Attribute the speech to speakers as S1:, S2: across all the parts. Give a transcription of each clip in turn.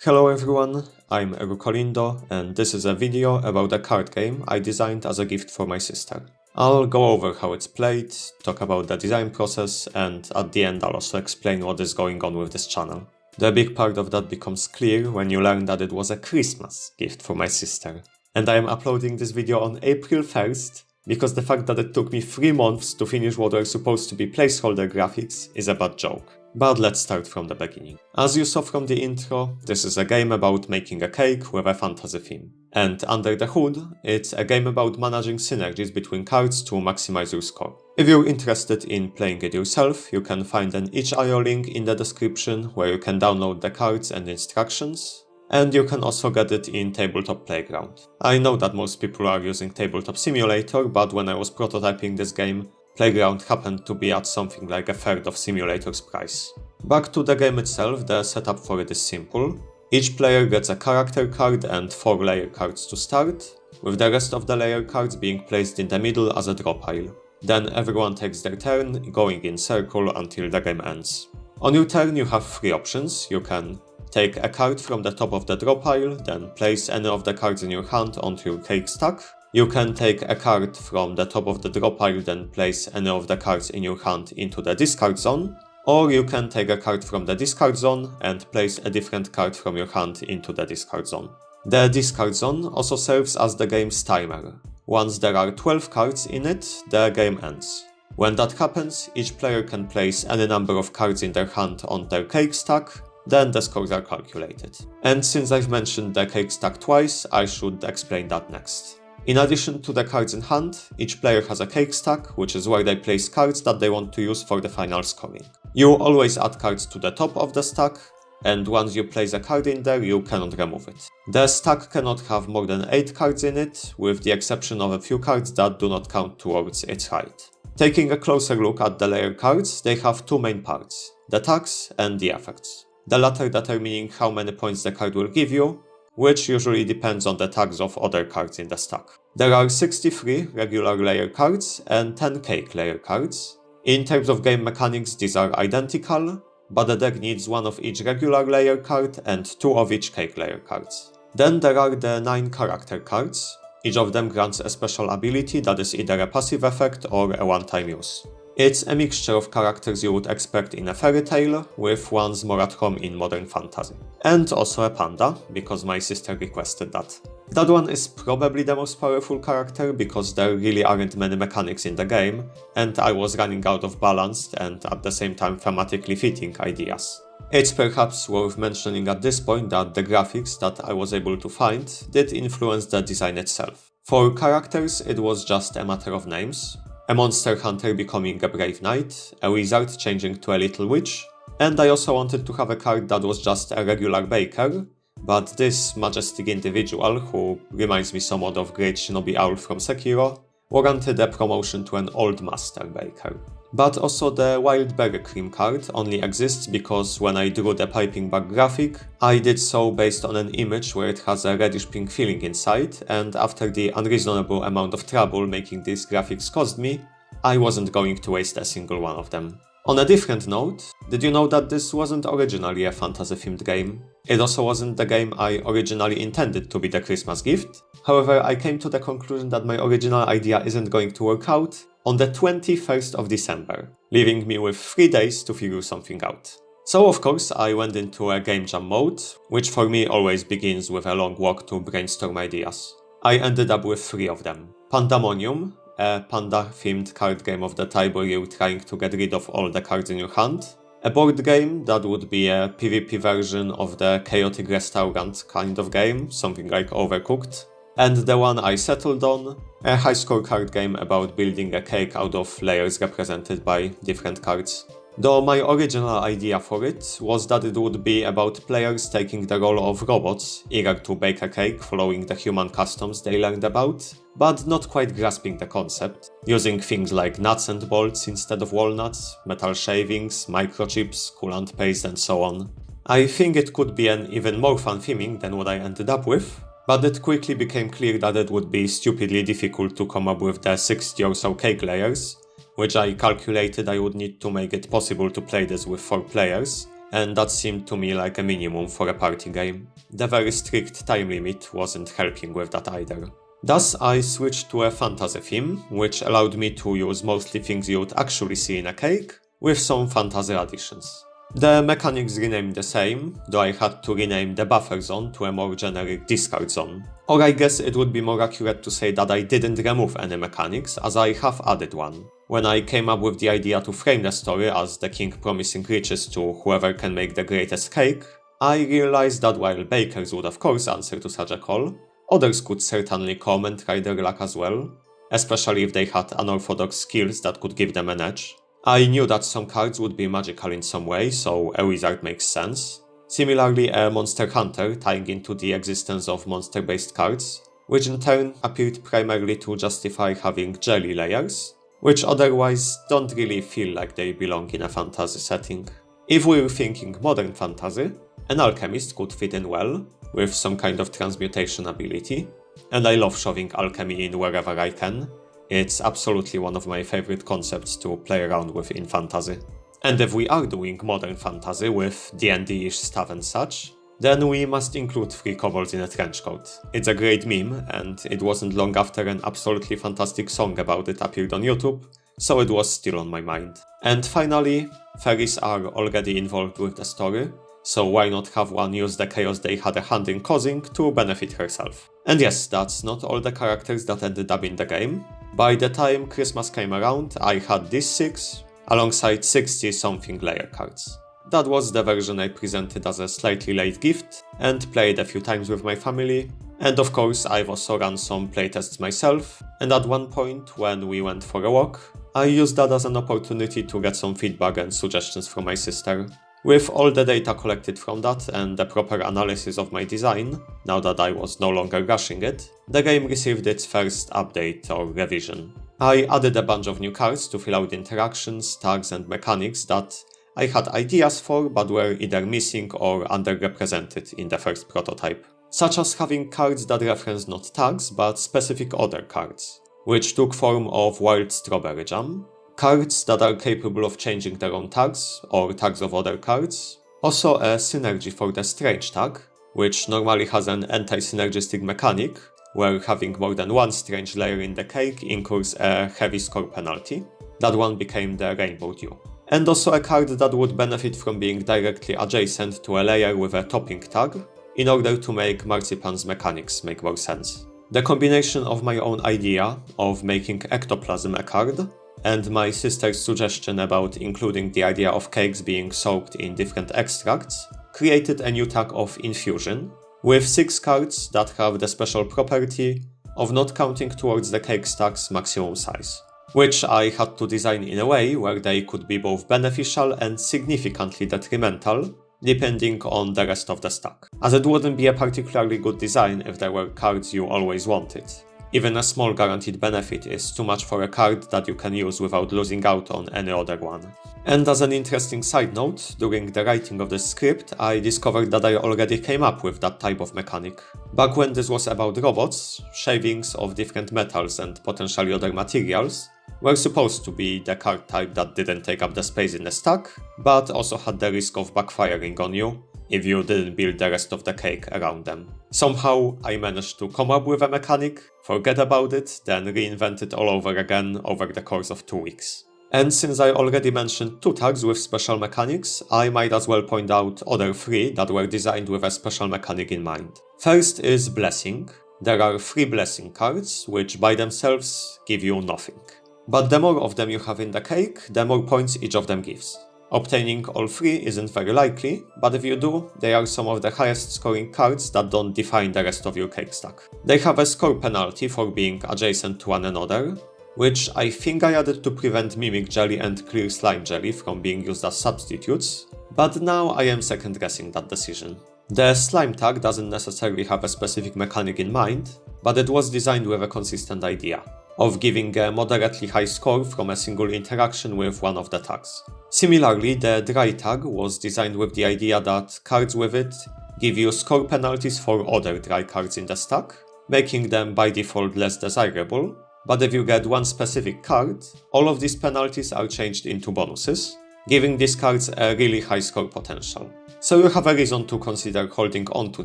S1: Hello everyone, I'm Reuploaded and this is a video about a card game I designed as a gift for my sister. I'll go over how it's played, talk about the design process, and at the end I'll also explain what is going on with this channel. The big part of that becomes clear when you learn that it was a Christmas gift for my sister. And I am uploading this video on April 1st, because the fact that it took me 3 months to finish what were supposed to be placeholder graphics is a bad joke. But let's start from the beginning. As you saw from the intro, this is a game about making a cake with a fantasy theme. And under the hood, it's a game about managing synergies between cards to maximize your score. If you're interested in playing it yourself, you can find an itch.io link in the description where you can download the cards and instructions. And you can also get it in Tabletop Playground. I know that most people are using Tabletop Simulator, but when I was prototyping this game, Playground happened to be at something like a third of Simulator's price. Back to the game itself, the setup for it is simple. Each player gets a character card and 4 layer cards to start, with the rest of the layer cards being placed in the middle as a draw pile. Then everyone takes their turn, going in circle until the game ends. On your turn you have 3 options. You can take a card from the top of the draw pile, then place any of the cards in your hand onto your cake stack. You can take a card from the top of the draw pile, then place any of the cards in your hand into the discard zone. Or you can take a card from the discard zone and place a different card from your hand into the discard zone. The discard zone also serves as the game's timer. Once there are 12 cards in it, the game ends. When that happens, each player can place any number of cards in their hand on their cake stack, then the scores are calculated. And since I've mentioned the cake stack twice, I should explain that next. In addition to the cards in hand, each player has a cake stack, which is where they place cards that they want to use for the final scoring. You always add cards to the top of the stack, and once you place a card in there, you cannot remove it. The stack cannot have more than 8 cards in it, with the exception of a few cards that do not count towards its height. Taking a closer look at the layer cards, they have 2 main parts, the tags and the effects. The latter determining how many points the card will give you, which usually depends on the tags of other cards in the stack. There are 63 regular layer cards and 10 cake layer cards. In terms of game mechanics, these are identical, but the deck needs 1 of each regular layer card and 2 of each cake layer cards. Then there are the 9 character cards. Each of them grants a special ability that is either a passive effect or a one-time use. It's a mixture of characters you would expect in a fairy tale, with ones more at home in modern fantasy. And also a panda, because my sister requested that. That one is probably the most powerful character, because there really aren't many mechanics in the game, and I was running out of balanced and at the same time thematically fitting ideas. It's perhaps worth mentioning at this point that the graphics that I was able to find did influence the design itself. For characters, it was just a matter of names. A monster hunter becoming a brave knight, a wizard changing to a little witch, and I also wanted to have a card that was just a regular baker, but this majestic individual, who reminds me somewhat of Great Shinobi Owl from Sekiro, warranted a promotion to an old master baker. But also the wild berry cream card only exists because when I drew the piping bag graphic, I did so based on an image where it has a reddish pink filling inside, and after the unreasonable amount of trouble making these graphics caused me, I wasn't going to waste a single one of them. On a different note, did you know that this wasn't originally a fantasy-themed game? It also wasn't the game I originally intended to be the Christmas gift. However, I came to the conclusion that my original idea isn't going to work out on the 21st of December, leaving me with 3 days to figure something out. So of course I went into a game jam mode, which for me always begins with a long walk to brainstorm ideas. I ended up with 3 of them. Pandemonium, a panda-themed card game of the type where you're trying to get rid of all the cards in your hand. A board game that would be a PvP version of the Chaotic Restaurant kind of game, something like Overcooked. And the one I settled on, a high-score card game about building a cake out of layers represented by different cards. Though my original idea for it was that it would be about players taking the role of robots, eager to bake a cake following the human customs they learned about, but not quite grasping the concept, using things like nuts and bolts instead of walnuts, metal shavings, microchips, coolant paste and so on. I think it could be an even more fun theming than what I ended up with, but it quickly became clear that it would be stupidly difficult to come up with the 60 or so cake layers, which I calculated I would need to make it possible to play this with 4 players, and that seemed to me like a minimum for a party game. The very strict time limit wasn't helping with that either. Thus I switched to a fantasy theme, which allowed me to use mostly things you'd actually see in a cake, with some fantasy additions. The mechanics remained the same, though I had to rename the buffer zone to a more generic discard zone. Or I guess it would be more accurate to say that I didn't remove any mechanics, as I have added one. When I came up with the idea to frame the story as the king promising riches to whoever can make the greatest cake, I realized that while bakers would of course answer to such a call, others could certainly come and try their luck as well, especially if they had unorthodox skills that could give them an edge. I knew that some cards would be magical in some way, so a wizard makes sense. Similarly, a monster hunter tying into the existence of monster-based cards, which in turn appeared primarily to justify having jelly layers, which otherwise don't really feel like they belong in a fantasy setting. If we're thinking modern fantasy, an alchemist could fit in well, with some kind of transmutation ability, and I love shoving alchemy in wherever I can. It's absolutely one of my favorite concepts to play around with in fantasy. And if we are doing modern fantasy with D&D-ish stuff and such, then we must include 3 kobolds in a trench coat. It's a great meme, and it wasn't long after an absolutely fantastic song about it appeared on YouTube, so it was still on my mind. And finally, fairies are already involved with the story, so why not have one use the chaos they had a hand in causing to benefit herself. And yes, that's not all the characters that ended up in the game. By the time Christmas came around, I had these 6, alongside 60-something layer cards. That was the version I presented as a slightly late gift, and played a few times with my family, and of course I've also run some playtests myself, and at one point when we went for a walk, I used that as an opportunity to get some feedback and suggestions from my sister. With all the data collected from that and the proper analysis of my design, now that I was no longer rushing it, the game received its first update or revision. I added a bunch of new cards to fill out interactions, tags and mechanics that I had ideas for but were either missing or underrepresented in the first prototype. Such as having cards that reference not tags but specific other cards, which took form of wild strawberry jam, cards that are capable of changing their own tags, or tags of other cards. Also a synergy for the strange tag, which normally has an anti-synergistic mechanic, where having more than one strange layer in the cake incurs a heavy score penalty. That one became the rainbow dew. And also a card that would benefit from being directly adjacent to a layer with a topping tag, in order to make Marzipan's mechanics make more sense. The combination of my own idea of making ectoplasm a card, and my sister's suggestion about including the idea of cakes being soaked in different extracts created a new tag of Infusion, with 6 cards that have the special property of not counting towards the cake stack's maximum size, which I had to design in a way where they could be both beneficial and significantly detrimental, depending on the rest of the stack, as it wouldn't be a particularly good design if there were cards you always wanted. Even a small guaranteed benefit is too much for a card that you can use without losing out on any other one. And as an interesting side note, during the writing of this script, I discovered that I already came up with that type of mechanic. Back when this was about robots, shavings of different metals and potentially other materials were supposed to be the card type that didn't take up the space in the stack, but also had the risk of backfiring on you if you didn't build the rest of the cake around them. Somehow I managed to come up with a mechanic, forget about it, then reinvent it all over again over the course of 2 weeks. And since I already mentioned 2 tags with special mechanics, I might as well point out other 3 that were designed with a special mechanic in mind. First is Blessing. There are 3 Blessing cards, which by themselves give you nothing. But the more of them you have in the cake, the more points each of them gives. Obtaining all 3 isn't very likely, but if you do, they are some of the highest scoring cards that don't define the rest of your cake stack. They have a score penalty for being adjacent to one another, which I think I added to prevent Mimic Jelly and Clear Slime Jelly from being used as substitutes, but now I am second guessing that decision. The slime tag doesn't necessarily have a specific mechanic in mind, but it was designed with a consistent idea of giving a moderately high score from a single interaction with one of the tags. Similarly, the dry tag was designed with the idea that cards with it give you score penalties for other dry cards in the stack, making them by default less desirable, but if you get one specific card, all of these penalties are changed into bonuses, giving these cards a really high score potential. So you have a reason to consider holding on to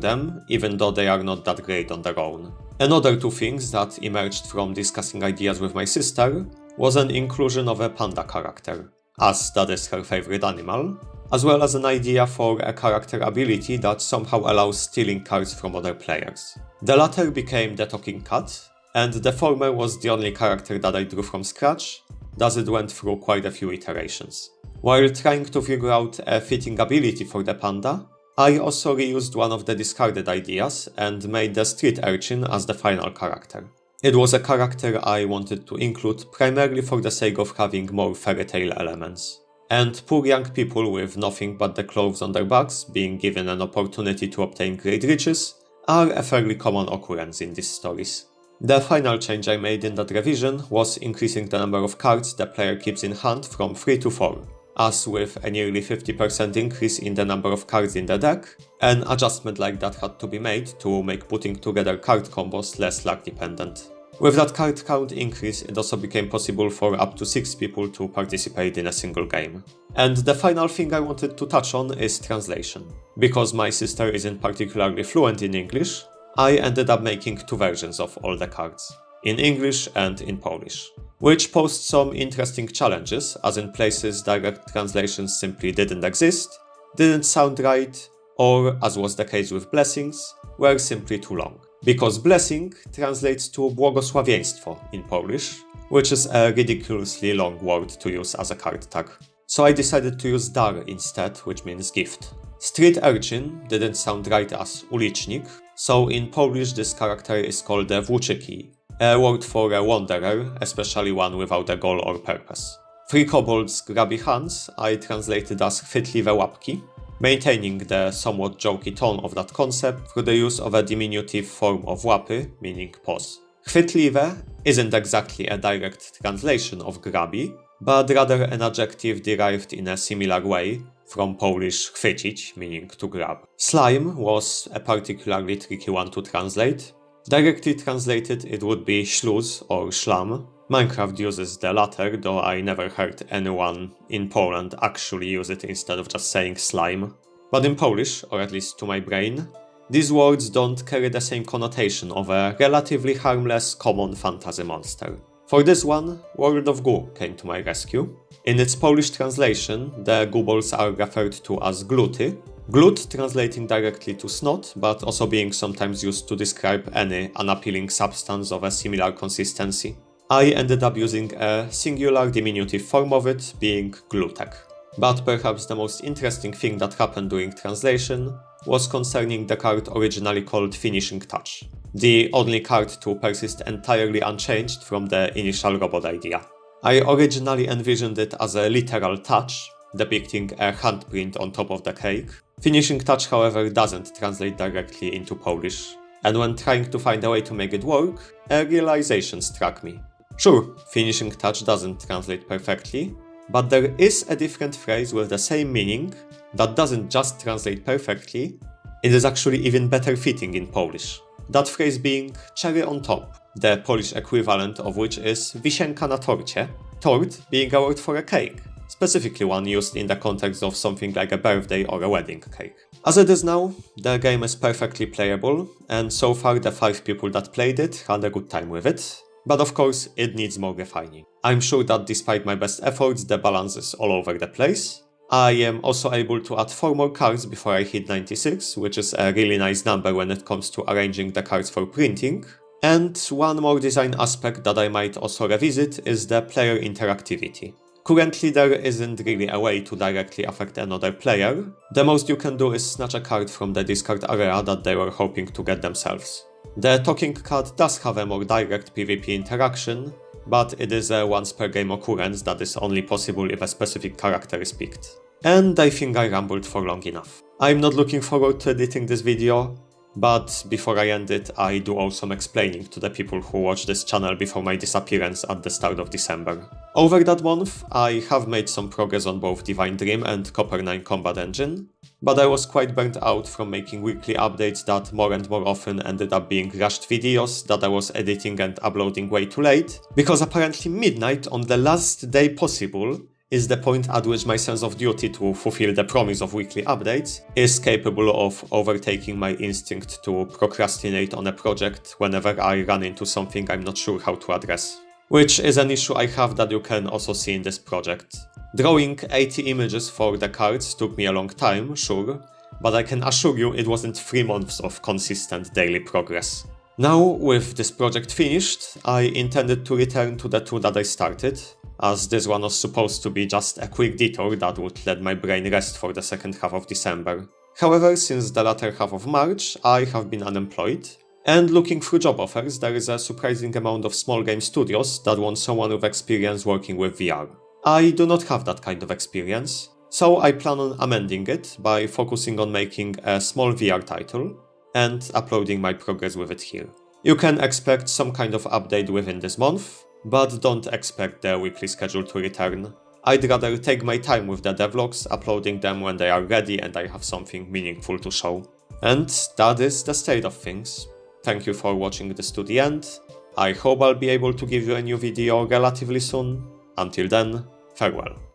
S1: them, even though they are not that great on their own. Another 2 things that emerged from discussing ideas with my sister was an inclusion of a panda character, as that is her favorite animal, as well as an idea for a character ability that somehow allows stealing cards from other players. The latter became the talking cat, and the former was the only character that I drew from scratch, thus it went through quite a few iterations. While trying to figure out a fitting ability for the panda, I also reused one of the discarded ideas and made the street urchin as the final character. It was a character I wanted to include primarily for the sake of having more fairy tale elements. And poor young people with nothing but the clothes on their backs being given an opportunity to obtain great riches are a fairly common occurrence in these stories. The final change I made in that revision was increasing the number of cards the player keeps in hand from 3 to 4. As with a nearly 50% increase in the number of cards in the deck, an adjustment like that had to be made to make putting together card combos less luck dependent. With that card count increase, it also became possible for up to 6 people to participate in a single game. And the final thing I wanted to touch on is translation. Because my sister isn't particularly fluent in English, I ended up making 2 versions of all the cards, in English and in Polish, which posed some interesting challenges, as in places direct translations simply didn't exist, didn't sound right, or, as was the case with blessings, were simply too long. Because blessing translates to błogosławieństwo in Polish, which is a ridiculously long word to use as a card tag. So I decided to use dar instead, which means gift. Street urchin didn't sound right as ulicznik, so in Polish this character is called a włóczyki, a word for a wanderer, especially one without a goal or purpose. 3 kobolds grabby hands I translated as chwytliwe łapki, maintaining the somewhat jokey tone of that concept through the use of a diminutive form of łapy, meaning paws. Chwytliwe isn't exactly a direct translation of grabby, but rather an adjective derived in a similar way from Polish chwycić, meaning to grab. Slime was a particularly tricky one to translate. Directly translated, it would be śluz or szlam. Minecraft uses the latter, though I never heard anyone in Poland actually use it instead of just saying slime. But in Polish, or at least to my brain, these words don't carry the same connotation of a relatively harmless common fantasy monster. For this one, World of Goo came to my rescue. In its Polish translation, the gooballs are referred to as gluty, glut translating directly to snot, but also being sometimes used to describe any unappealing substance of a similar consistency. I ended up using a singular diminutive form of it, being glutek. But perhaps the most interesting thing that happened during translation was concerning the card originally called Finishing Touch, the only card to persist entirely unchanged from the initial robot idea. I originally envisioned it as a literal touch, depicting a handprint on top of the cake. Finishing Touch, however, doesn't translate directly into Polish, and when trying to find a way to make it work, a realization struck me. Sure, Finishing Touch doesn't translate perfectly, but there is a different phrase with the same meaning that doesn't just translate perfectly, it is actually even better fitting in Polish. That phrase being cherry on top, the Polish equivalent of which is wisienka na torcie, tort being a word for a cake, specifically one used in the context of something like a birthday or a wedding cake. As it is now, the game is perfectly playable, and so far the 5 people that played it had a good time with it, but of course it needs more refining. I'm sure that despite my best efforts, the balance is all over the place. I am also able to add 4 more cards before I hit 96, which is a really nice number when it comes to arranging the cards for printing. And one more design aspect that I might also revisit is the player interactivity. Currently there isn't really a way to directly affect another player. The most you can do is snatch a card from the discard area that they were hoping to get themselves. The talking card does have a more direct PvP interaction, but it is a once per game occurrence that is only possible if a specific character is picked. And I think I rambled for long enough. I'm not looking forward to editing this video, but before I end it, I do owe some explaining to the people who watched this channel before my disappearance at the start of December. Over that month, I have made some progress on both Divine Dream and Copper 9 Combat Engine, but I was quite burnt out from making weekly updates that more and more often ended up being rushed videos that I was editing and uploading way too late, because apparently midnight on the last day possible is the point at which my sense of duty to fulfill the promise of weekly updates is capable of overtaking my instinct to procrastinate on a project whenever I run into something I'm not sure how to address. Which is an issue I have that you can also see in this project. Drawing 80 images for the cards took me a long time, sure, but I can assure you it wasn't 3 months of consistent daily progress. Now, with this project finished, I intended to return to the two that I started, as this one was supposed to be just a quick detour that would let my brain rest for the second half of December. However, since the latter half of March, I have been unemployed, and looking through job offers, there is a surprising amount of small game studios that want someone with experience working with VR. I do not have that kind of experience, so I plan on amending it by focusing on making a small VR title and uploading my progress with it here. You can expect some kind of update within this month, but don't expect the weekly schedule to return. I'd rather take my time with the devlogs, uploading them when they are ready and I have something meaningful to show. And that is the state of things. Thank you for watching this to the end. I hope I'll be able to give you a new video relatively soon. Until then, farewell.